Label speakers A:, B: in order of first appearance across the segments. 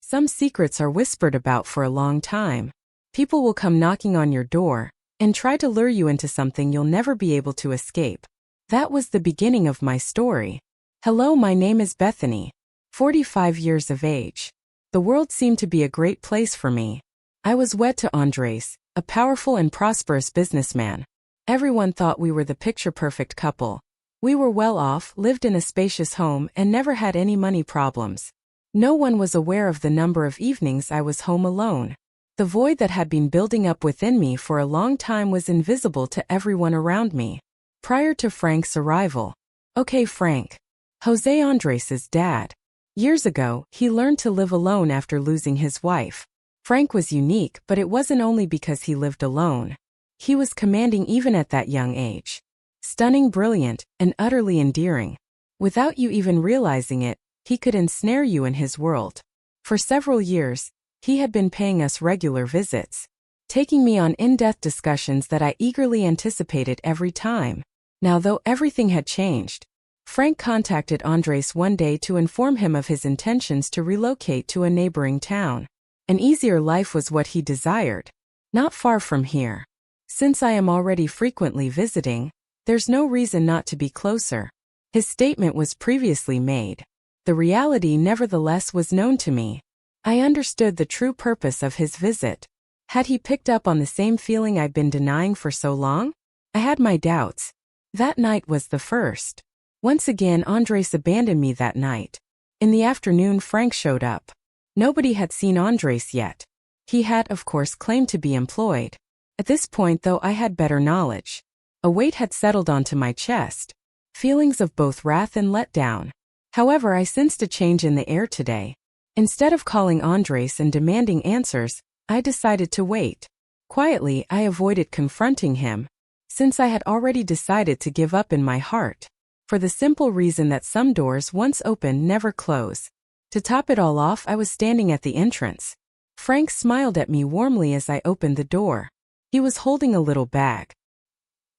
A: Some secrets are whispered about for a long time. People will come knocking on your door and try to lure you into something you'll never be able to escape. That was the beginning of my story. Hello, my name is Bethany, 45 years of age. The world seemed to be a great place for me. I was wed to Andres, a powerful and prosperous businessman. Everyone thought we were the picture-perfect couple. We were well off, lived in a spacious home, and never had any money problems. No one was aware of the number of evenings I was home alone. The void that had been building up within me for a long time was invisible to everyone around me. Prior to Frank's arrival. Okay, Frank. Jose Andres' dad. Years ago, he learned to live alone after losing his wife. Frank was unique, but it wasn't only because he lived alone. He was commanding even at that young age. Stunning, brilliant, and utterly endearing. Without you even realizing it, he could ensnare you in his world. For several years, he had been paying us regular visits, taking me on in-depth discussions that I eagerly anticipated every time. Now, though everything had changed, Frank contacted Andres one day to inform him of his intentions to relocate to a neighboring town. An easier life was what he desired. Not far from here. Since I am already frequently visiting, there's no reason not to be closer. His statement was previously made. The reality nevertheless was known to me. I understood the true purpose of his visit. Had he picked up on the same feeling I'd been denying for so long? I had my doubts. That night was the first. Once again, Andres abandoned me that night. In the afternoon, Frank showed up. Nobody had seen Andres yet. He had, of course, claimed to be employed. At this point, though, I had better knowledge. A weight had settled onto my chest. Feelings of both wrath and letdown. However, I sensed a change in the air today. Instead of calling Andres and demanding answers, I decided to wait. Quietly, I avoided confronting him, since I had already decided to give up in my heart. For the simple reason that some doors once opened never close. To top it all off, I was standing at the entrance. Frank smiled at me warmly as I opened the door. He was holding a little bag.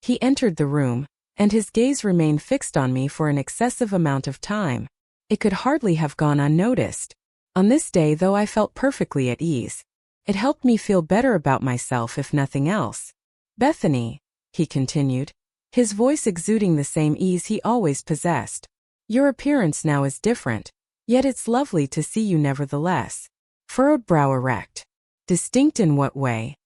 A: He entered the room, and his gaze remained fixed on me for an excessive amount of time. It could hardly have gone unnoticed. On this day, though, I felt perfectly at ease. It helped me feel better about myself, if nothing else. Bethany, he continued, his voice exuding the same ease he always possessed. Your appearance now is different, yet it's lovely to see you nevertheless. Furrowed brow erect. Distinct in what way?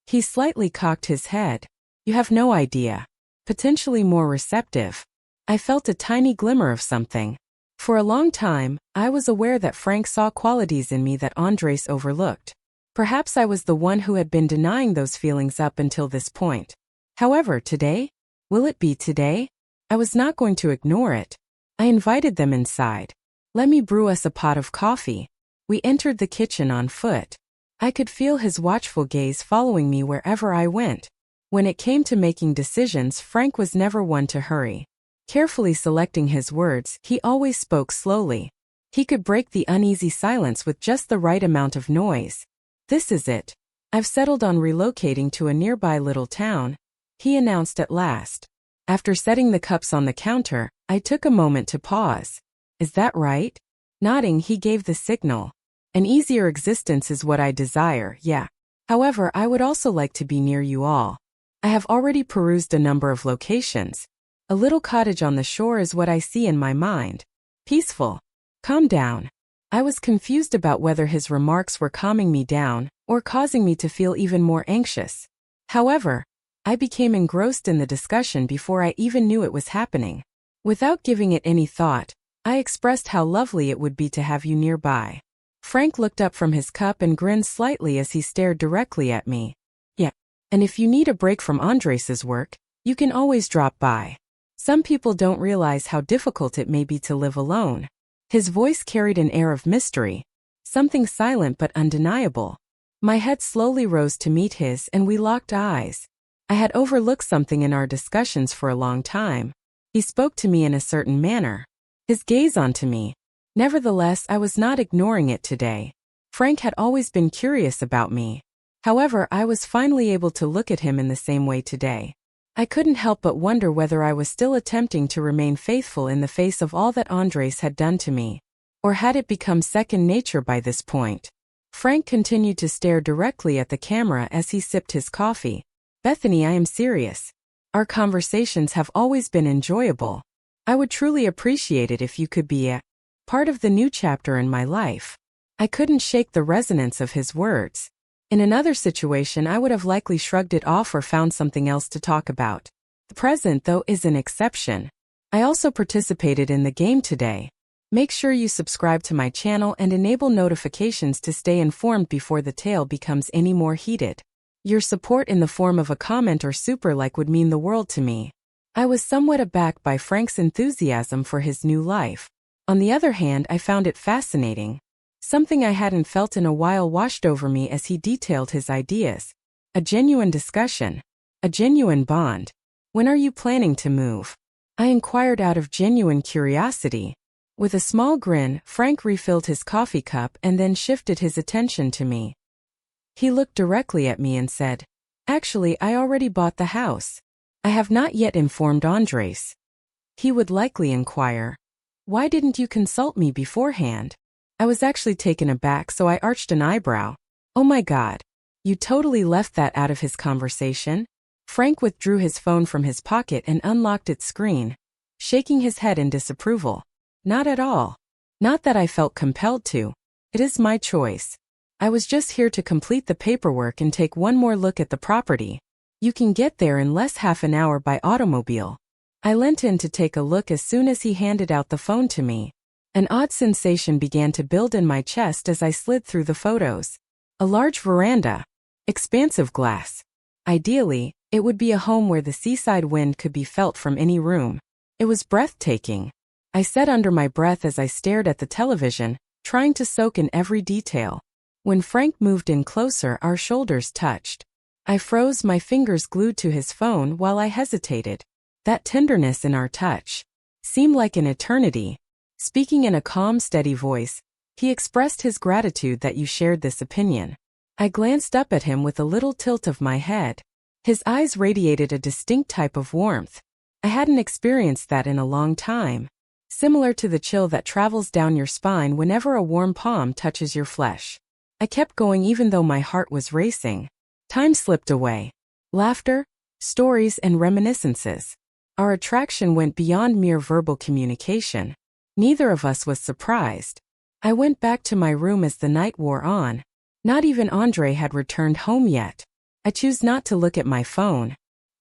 A: He slightly cocked his head. You have no idea. Potentially more receptive. I felt a tiny glimmer of something. For a long time, I was aware that Frank saw qualities in me that Andres overlooked. Perhaps I was the one who had been denying those feelings up until this point. However, today? Will it be today? I was not going to ignore it. I invited them inside. Let me brew us a pot of coffee. We entered the kitchen on foot. I could feel his watchful gaze following me wherever I went. When it came to making decisions, Frank was never one to hurry. Carefully selecting his words, he always spoke slowly. He could break the uneasy silence with just the right amount of noise. This is it. I've settled on relocating to a nearby little town, he announced at last. After setting the cups on the counter, I took a moment to pause. Is that right? Nodding, he gave the signal. An easier existence is what I desire, yeah. However, I would also like to be near you all. I have already perused a number of locations. A little cottage on the shore is what I see in my mind. Peaceful. Calm down. I was confused about whether his remarks were calming me down or causing me to feel even more anxious. However, I became engrossed in the discussion before I even knew it was happening. Without giving it any thought, I expressed how lovely it would be to have you nearby. Frank looked up from his cup and grinned slightly as he stared directly at me. Yeah. And if you need a break from Andres's work, you can always drop by. Some people don't realize how difficult it may be to live alone. His voice carried an air of mystery, something silent but undeniable. My head slowly rose to meet his and we locked eyes. I had overlooked something in our discussions for a long time. He spoke to me in a certain manner. His gaze onto me. Nevertheless, I was not ignoring it today. Frank had always been curious about me. However, I was finally able to look at him in the same way today. I couldn't help but wonder whether I was still attempting to remain faithful in the face of all that Andres had done to me. Or had it become second nature by this point? Frank continued to stare directly at the camera as he sipped his coffee. Bethany, I am serious. Our conversations have always been enjoyable. I would truly appreciate it if you could be a part of the new chapter in my life. I couldn't shake the resonance of his words. In another situation, I would have likely shrugged it off or found something else to talk about. The present, though, is an exception. I also participated in the game today. Make sure you subscribe to my channel and enable notifications to stay informed before the tale becomes any more heated. Your support in the form of a comment or super like would mean the world to me. I was somewhat aback by Frank's enthusiasm for his new life. On the other hand, I found it fascinating. Something I hadn't felt in a while washed over me as he detailed his ideas. A genuine discussion. A genuine bond. When are you planning to move? I inquired out of genuine curiosity. With a small grin, Frank refilled his coffee cup and then shifted his attention to me. He looked directly at me and said, Actually, I already bought the house. I have not yet informed Andres. He would likely inquire, Why didn't you consult me beforehand? I was actually taken aback, so I arched an eyebrow. Oh my God. You totally left that out of his conversation? Frank withdrew his phone from his pocket and unlocked its screen, shaking his head in disapproval. Not at all. Not that I felt compelled to. It is my choice. I was just here to complete the paperwork and take one more look at the property. You can get there in less half an hour by automobile. I leant in to take a look as soon as he handed out the phone to me. An odd sensation began to build in my chest as I slid through the photos. A large veranda. Expansive glass. Ideally, it would be a home where the seaside wind could be felt from any room. It was breathtaking. I said under my breath as I stared at the television, trying to soak in every detail. When Frank moved in closer, our shoulders touched. I froze, my fingers glued to his phone while I hesitated. That tenderness in our touch seemed like an eternity. Speaking in a calm, steady voice, he expressed his gratitude that you shared this opinion. I glanced up at him with a little tilt of my head. His eyes radiated a distinct type of warmth. I hadn't experienced that in a long time. Similar to the chill that travels down your spine whenever a warm palm touches your flesh. I kept going even though my heart was racing. Time slipped away. Laughter, stories, and reminiscences. Our attraction went beyond mere verbal communication. Neither of us was surprised. I went back to my room as the night wore on. Not even Andre had returned home yet. I chose not to look at my phone.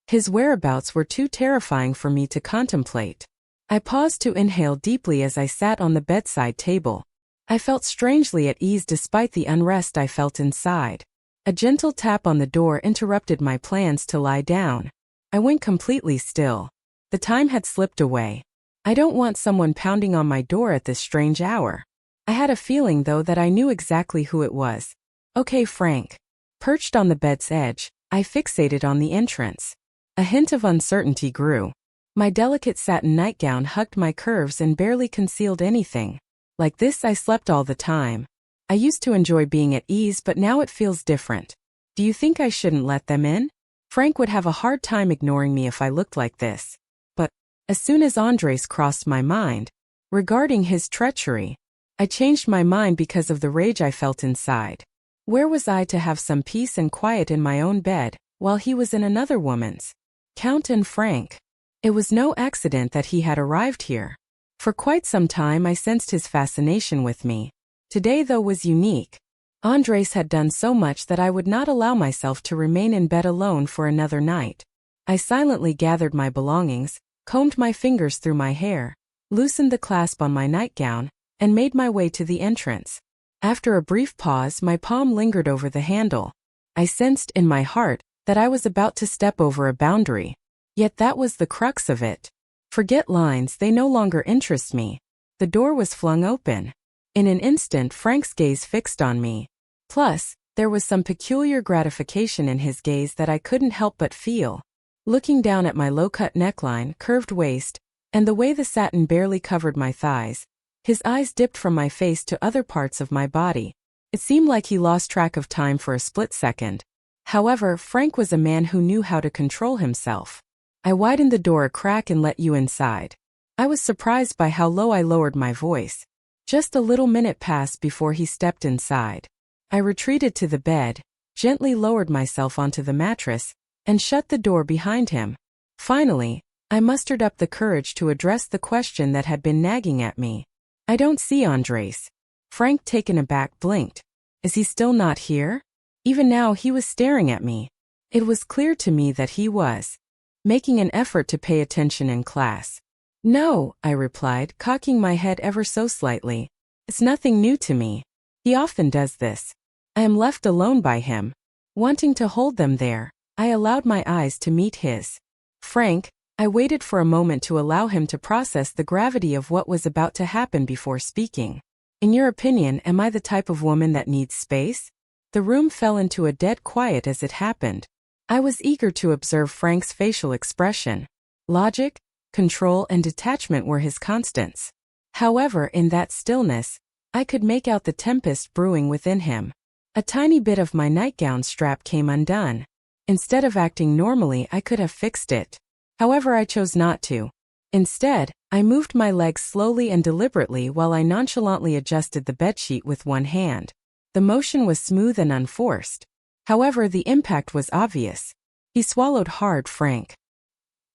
A: His whereabouts were too terrifying for me to contemplate. I paused to inhale deeply as I sat on the bedside table. I felt strangely at ease despite the unrest I felt inside. A gentle tap on the door interrupted my plans to lie down. I went completely still. The time had slipped away. I don't want someone pounding on my door at this strange hour. I had a feeling, though, that I knew exactly who it was. Okay, Frank. Perched on the bed's edge, I fixated on the entrance. A hint of uncertainty grew. My delicate satin nightgown hugged my curves and barely concealed anything. Like this, I slept all the time. I used to enjoy being at ease, but now it feels different. Do you think I shouldn't let them in? Frank would have a hard time ignoring me if I looked like this. But as soon as Andres crossed my mind, regarding his treachery, I changed my mind because of the rage I felt inside. Where was I to have some peace and quiet in my own bed, while he was in another woman's? Count and Frank. It was no accident that he had arrived here. For quite some time I sensed his fascination with me. Today, though, was unique. Andres had done so much that I would not allow myself to remain in bed alone for another night. I silently gathered my belongings, combed my fingers through my hair, loosened the clasp on my nightgown, and made my way to the entrance. After a brief pause, my palm lingered over the handle. I sensed in my heart that I was about to step over a boundary. Yet that was the crux of it. Forget lines, they no longer interest me. The door was flung open. In an instant, Frank's gaze fixed on me. Plus, there was some peculiar gratification in his gaze that I couldn't help but feel. Looking down at my low-cut neckline, curved waist, and the way the satin barely covered my thighs, his eyes dipped from my face to other parts of my body. It seemed like he lost track of time for a split second. However, Frank was a man who knew how to control himself. I widened the door a crack and let you inside. I was surprised by how low I lowered my voice. Just a little minute passed before he stepped inside. I retreated to the bed, gently lowered myself onto the mattress, and shut the door behind him. Finally, I mustered up the courage to address the question that had been nagging at me. "I don't see Andres." Frank, taken aback, blinked. "Is he still not here?" Even now he was staring at me. It was clear to me that he was making an effort to pay attention in class. "No," I replied, cocking my head ever so slightly. "It's nothing new to me. He often does this. I am left alone by him." Wanting to hold them there, I allowed my eyes to meet his. "Frank," I waited for a moment to allow him to process the gravity of what was about to happen before speaking. "In your opinion, am I the type of woman that needs space?" The room fell into a dead quiet as it happened. I was eager to observe Frank's facial expression. Logic, control, and detachment were his constants. However, in that stillness, I could make out the tempest brewing within him. A tiny bit of my nightgown strap came undone. Instead of acting normally, I could have fixed it. However, I chose not to. Instead, I moved my legs slowly and deliberately while I nonchalantly adjusted the bedsheet with one hand. The motion was smooth and unforced. However, the impact was obvious. He swallowed hard. Frank.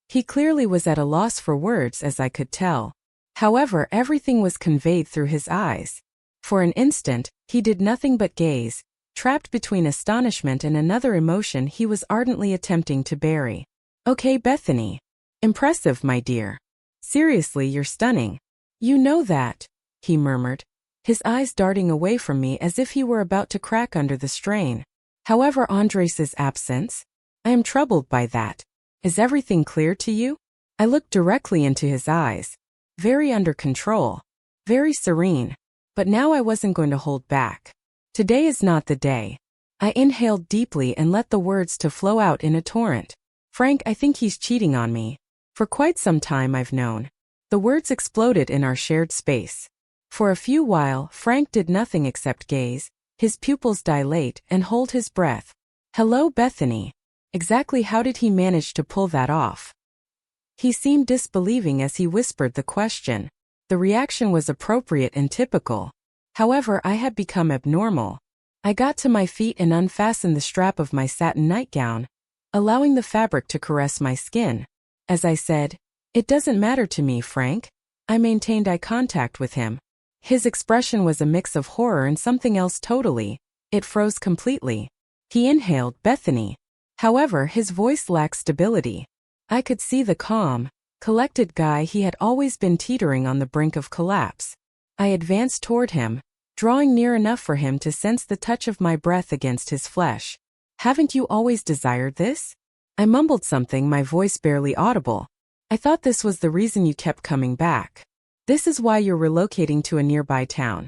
A: He clearly was at a loss for words, as I could tell. However, everything was conveyed through his eyes. For an instant, he did nothing but gaze, trapped between astonishment and another emotion he was ardently attempting to bury. "Okay, Bethany. Impressive, my dear. Seriously, you're stunning." "You know that," he murmured, his eyes darting away from me as if he were about to crack under the strain. "However, Andres's absence? I am troubled by that. Is everything clear to you?" I looked directly into his eyes. Very under control. Very serene. But now I wasn't going to hold back. Today is not the day. I inhaled deeply and let the words to flow out in a torrent. "Frank, I think he's cheating on me. For quite some time I've known." The words exploded in our shared space. For a few while, Frank did nothing except gaze, his pupils dilate, and hold his breath. "Hello, Bethany." Exactly how did he manage to pull that off? He seemed disbelieving as he whispered the question. The reaction was appropriate and typical. However, I had become abnormal. I got to my feet and unfastened the strap of my satin nightgown, allowing the fabric to caress my skin. As I said, "It doesn't matter to me, Frank." I maintained eye contact with him. His expression was a mix of horror and something else totally. It froze completely. He inhaled. "Bethany." However, his voice lacked stability. I could see the calm, collected guy he had always been teetering on the brink of collapse. I advanced toward him, drawing near enough for him to sense the touch of my breath against his flesh. "Haven't you always desired this?" I mumbled something, my voice barely audible. "I thought this was the reason you kept coming back. This is why you're relocating to a nearby town,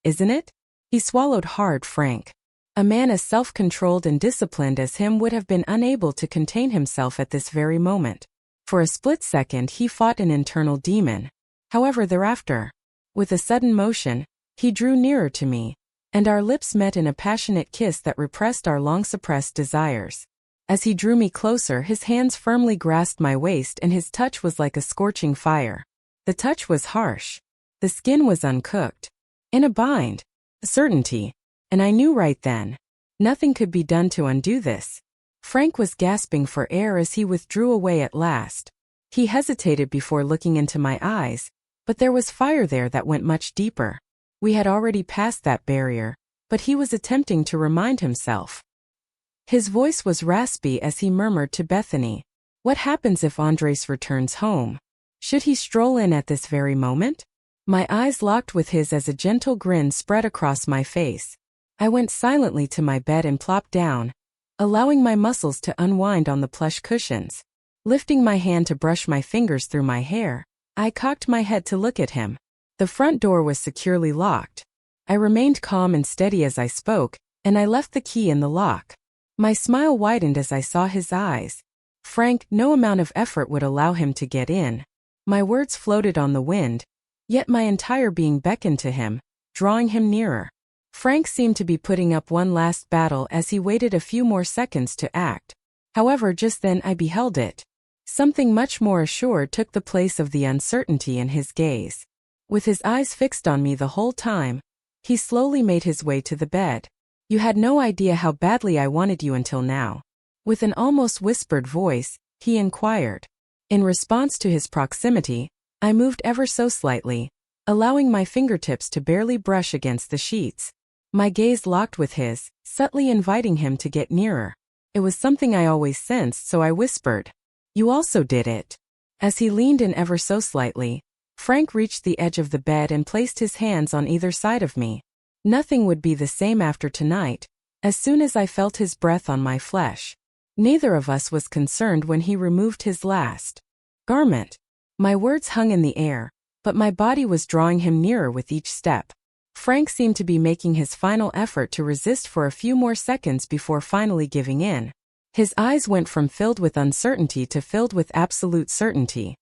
A: isn't it?" He swallowed hard. Frank. A man as self-controlled and disciplined as him would have been unable to contain himself at this very moment. For a split second he fought an internal demon. However, thereafter, with a sudden motion, he drew nearer to me, and our lips met in a passionate kiss that repressed our long-suppressed desires. As he drew me closer, his hands firmly grasped my waist and his touch was like a scorching fire. The touch was harsh. The skin was uncooked. In a bind. A certainty. And I knew right then. Nothing could be done to undo this. Frank was gasping for air as he withdrew away at last. He hesitated before looking into my eyes, but there was fire there that went much deeper. We had already passed that barrier, but he was attempting to remind himself. His voice was raspy as he murmured to Bethany, "What happens if Andres returns home? Should he stroll in at this very moment?" My eyes locked with his as a gentle grin spread across my face. I went silently to my bed and plopped down, allowing my muscles to unwind on the plush cushions. Lifting my hand to brush my fingers through my hair, I cocked my head to look at him. The front door was securely locked. I remained calm and steady as I spoke, and I left the key in the lock. My smile widened as I saw his eyes. "Frank, no amount of effort would allow him to get in." My words floated on the wind, yet my entire being beckoned to him, drawing him nearer. Frank seemed to be putting up one last battle as he waited a few more seconds to act. However, just then I beheld it. Something much more assured took the place of the uncertainty in his gaze. With his eyes fixed on me the whole time, he slowly made his way to the bed. "You had no idea how badly I wanted you until now." With an almost whispered voice, he inquired. In response to his proximity, I moved ever so slightly, allowing my fingertips to barely brush against the sheets. My gaze locked with his, subtly inviting him to get nearer. It was something I always sensed, so I whispered, "You also did it." As he leaned in ever so slightly, Frank reached the edge of the bed and placed his hands on either side of me. Nothing would be the same after tonight, as soon as I felt his breath on my flesh. Neither of us was concerned when he removed his last garment. My words hung in the air, but my body was drawing him nearer with each step. Frank seemed to be making his final effort to resist for a few more seconds before finally giving in. His eyes went from filled with uncertainty to filled with absolute certainty.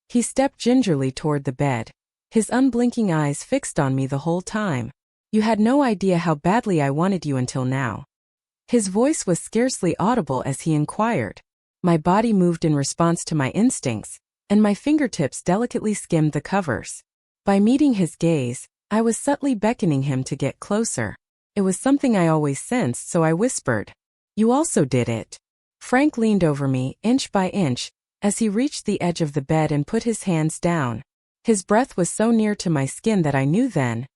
A: He stepped gingerly toward the bed, his unblinking eyes fixed on me the whole time. "You had no idea how badly I wanted you until now." His voice was scarcely audible as he inquired. My body moved in response to my instincts, and my fingertips delicately skimmed the covers. By meeting his gaze, I was subtly beckoning him to get closer. It was something I always sensed, so I whispered, "You also did it." Frank leaned over me, inch by inch, as he reached the edge of the bed and put his hands down. His breath was so near to my skin that I knew then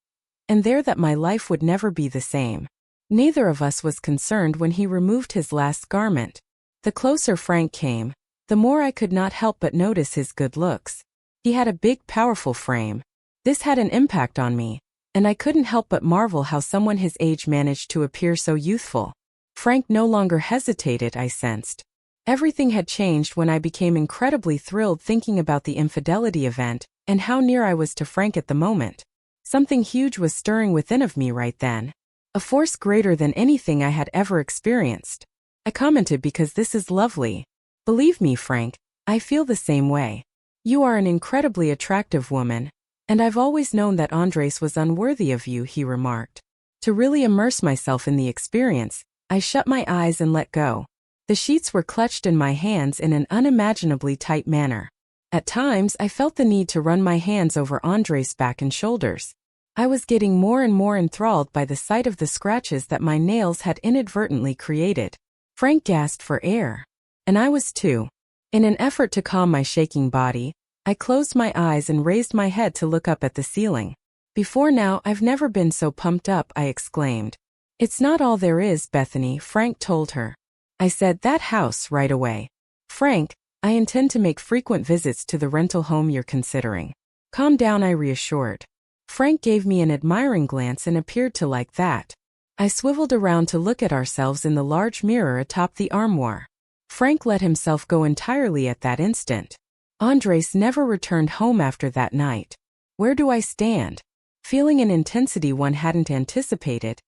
A: and there that my life would never be the same. Neither of us was concerned when he removed his last garment. The closer Frank came, the more I could not help but notice his good looks. He had a big, powerful frame. This had an impact on me, and I couldn't help but marvel how someone his age managed to appear so youthful. Frank no longer hesitated, I sensed. Everything had changed when I became incredibly thrilled thinking about the infidelity event and how near I was to Frank at the moment. Something huge was stirring within of me right then. A force greater than anything I had ever experienced. I commented, "Because this is lovely." "Believe me, Frank, I feel the same way. You are an incredibly attractive woman, and I've always known that Andres was unworthy of you," he remarked. To really immerse myself in the experience, I shut my eyes and let go. The sheets were clutched in my hands in an unimaginably tight manner. At times, I felt the need to run my hands over Andres' back and shoulders. I was getting more and more enthralled by the sight of the scratches that my nails had inadvertently created. Frank gasped for air. And I was too. In an effort to calm my shaking body, I closed my eyes and raised my head to look up at the ceiling. "Before now, I've never been so pumped up," I exclaimed. "It's not all there is, Bethany," Frank told her. I said, "That house," right away. "Frank, I intend to make frequent visits to the rental home you're considering." "Calm down," I reassured. Frank gave me an admiring glance and appeared to like that. I swiveled around to look at ourselves in the large mirror atop the armoire. Frank let himself go entirely at that instant. Andres never returned home after that night. Where do I stand? Feeling an intensity one hadn't anticipated,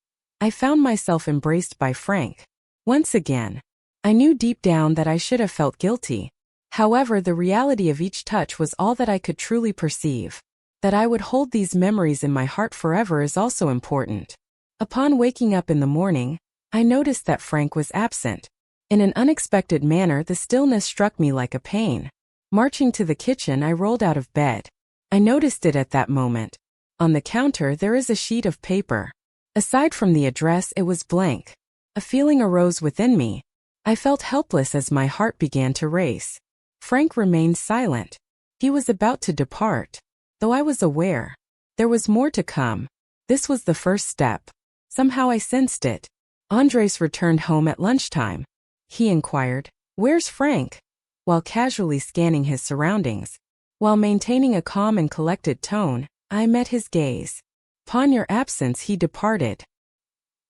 A: I found myself embraced by Frank. Once again, I knew deep down that I should have felt guilty. However, the reality of each touch was all that I could truly perceive. That I would hold these memories in my heart forever is also important. Upon waking up in the morning, I noticed that Frank was absent. In an unexpected manner, the stillness struck me like a pain. Marching to the kitchen, I rolled out of bed. I noticed it at that moment. On the counter, there is a sheet of paper. Aside from the address, it was blank. A feeling arose within me. I felt helpless as my heart began to race. Frank remained silent. He was about to depart. Though I was aware there was more to come, this was the first step. Somehow I sensed it. Andres returned home at lunchtime. He inquired, "Where's Frank?" while casually scanning his surroundings. While maintaining a calm and collected tone, I met his gaze. Upon your absence, he departed.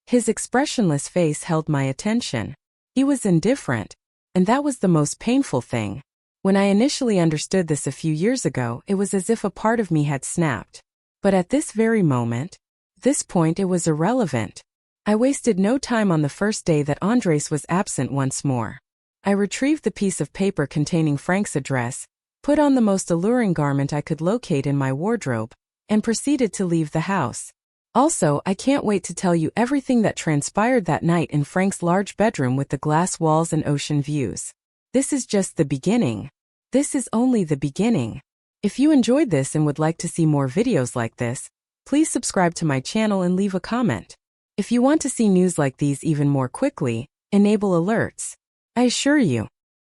A: His expressionless face held my attention. He was indifferent, and that was the most painful thing. When I initially understood this a few years ago, it was as if a part of me had snapped. But at this very moment, this point, it was irrelevant. I wasted no time on the first day that Andres was absent once more. I retrieved the piece of paper containing Frank's address, put on the most alluring garment I could locate in my wardrobe, and proceeded to leave the house. Also, I can't wait to tell you everything that transpired that night in Frank's large bedroom with the glass walls and ocean views. This is just the beginning. This is only the beginning. If you enjoyed this and would like to see more videos like this, please subscribe to my channel and leave a comment. If you want to see news like these even more quickly, enable alerts. I assure you,